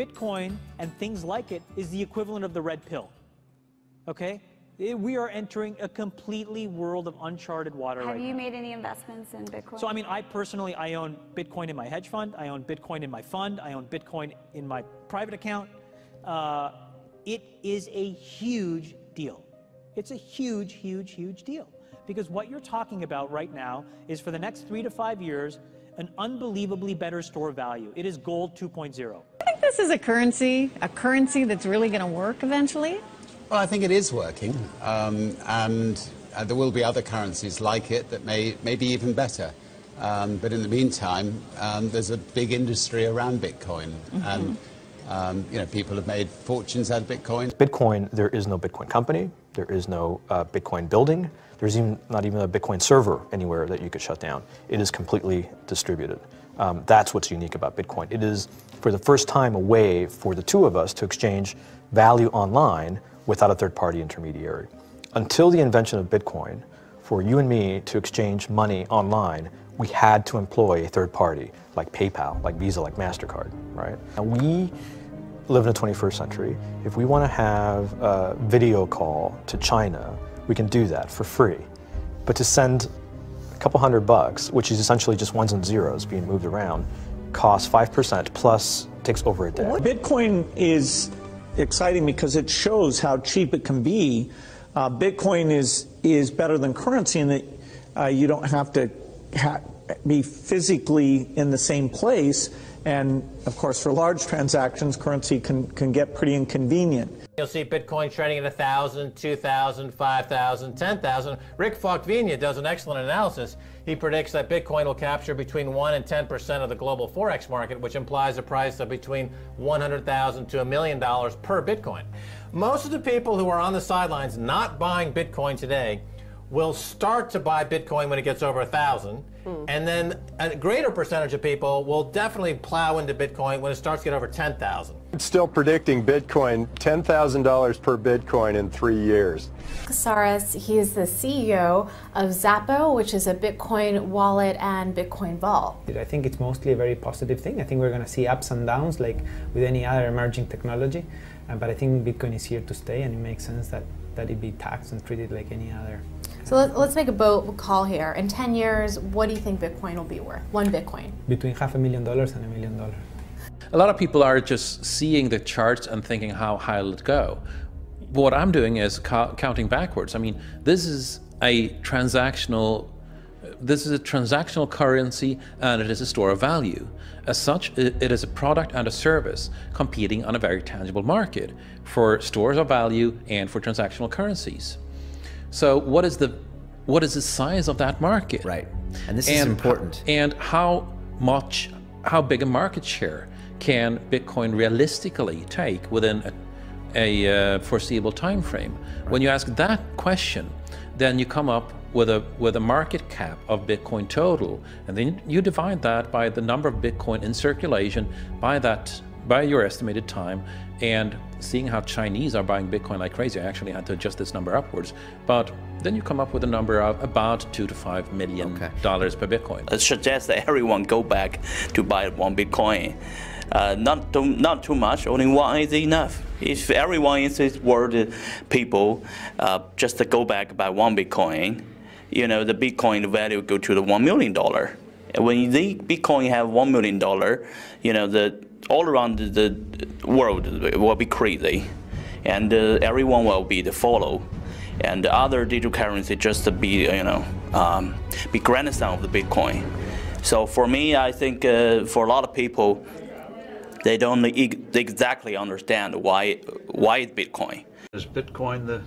Bitcoin and things like it is the equivalent of the red pill, okay? We are entering a completely world of uncharted water right now. Have you made any investments in Bitcoin? So, I mean, I personally, I own Bitcoin in my hedge fund, I own Bitcoin in my fund, I own Bitcoin in my private account. It is a huge deal. It's a huge, huge, huge deal. Because what you're talking about right now is for the next 3 to 5 years, an unbelievably better store of value. It is gold 2.0. I think this is a currency that's really going to work eventually. Well, I think it is working, and there will be other currencies like it that may be even better. But in the meantime, there's a big industry around Bitcoin, and you know, people have made fortunes out of Bitcoin. Bitcoin, there is no Bitcoin company, there is no Bitcoin building, there's not even a Bitcoin server anywhere that you could shut down. It is completely distributed. That's what's unique about Bitcoin. It is, for the first time, a way for the two of us to exchange value online without a third-party intermediary. Until the invention of Bitcoin, for you and me to exchange money online, we had to employ a third party, like PayPal, like Visa, like MasterCard, right? And we live in the 21st century. If we want to have a video call to China, we can do that for free. But to send a couple $100, which is essentially just ones and zeros being moved around, costs 5% plus takes over a day. Bitcoin is exciting because it shows how cheap it can be. Bitcoin is better than currency in that you don't have to be physically in the same place, and of course for large transactions currency can get pretty inconvenient. You'll see Bitcoin trading at 1,000, 2,000, 5,000, 10,000. Rick Falkvinia does an excellent analysis. He predicts that Bitcoin will capture between 1 and 10% of the global Forex market, which implies a price of between $100,000 to $1 million per Bitcoin. Most of the people who are on the sidelines not buying Bitcoin today will start to buy Bitcoin when it gets over 1,000, and then a greater percentage of people will definitely plow into Bitcoin when it starts to get over 10,000. I'm still predicting Bitcoin, $10,000 per Bitcoin in 3 years. Casares, he is the CEO of Zappo, which is a Bitcoin wallet and Bitcoin vault. I think it's mostly a very positive thing. I think we're going to see ups and downs like with any other emerging technology, but I think Bitcoin is here to stay, and it makes sense that it be taxed and treated like any other. So let's make a bold call here. In 10 years, what do you think Bitcoin will be worth? One Bitcoin? Between $500,000 and $1 million. A lot of people are just seeing the charts and thinking, how high will it go? What I'm doing is counting backwards. I mean, this is a transactional currency, and it is a store of value. As such, it is a product and a service competing on a very tangible market for stores of value and for transactional currencies. So what is the size of that market? Right, and this is important. And how big a market share can Bitcoin realistically take within a foreseeable time frame? Right. When you ask that question, then you come up with a market cap of Bitcoin total, and then you divide that by the number of Bitcoin in circulation by your estimated time, and seeing how Chinese are buying Bitcoin like crazy. I actually had to adjust this number upwards, but then you come up with a number of about $2 to $5 million per Bitcoin. I suggest that everyone go back to buy one Bitcoin. Not too much, only one is enough. If everyone in this world, people, just to go back buy one Bitcoin, you know, the Bitcoin value go to the $1 million. And when the Bitcoin have $1 million, you know, all around the world will be crazy, and everyone will be the follow, and the other digital currency just to be, you know, be grandson of the Bitcoin. So for me, I think for a lot of people, they don't exactly understand why it's Bitcoin. Is Bitcoin the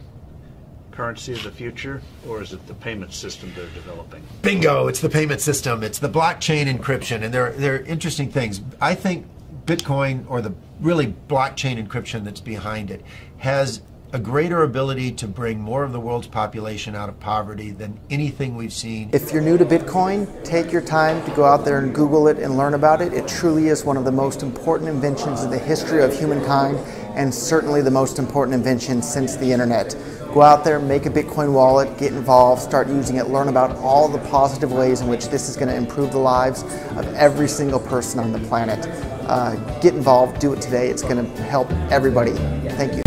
currency of the future, or is it the payment system they're developing? Bingo! It's the payment system. It's the blockchain encryption, and they're interesting things. I think Bitcoin, or the really blockchain encryption that's behind it, has a greater ability to bring more of the world's population out of poverty than anything we've seen. If you're new to Bitcoin, take your time to go out there and Google it and learn about it. It truly is one of the most important inventions in the history of humankind, and certainly the most important invention since the internet. Go out there, make a Bitcoin wallet, get involved, start using it, learn about all the positive ways in which this is going to improve the lives of every single person on the planet. get involved, do it today. It's going to help everybody. Thank you.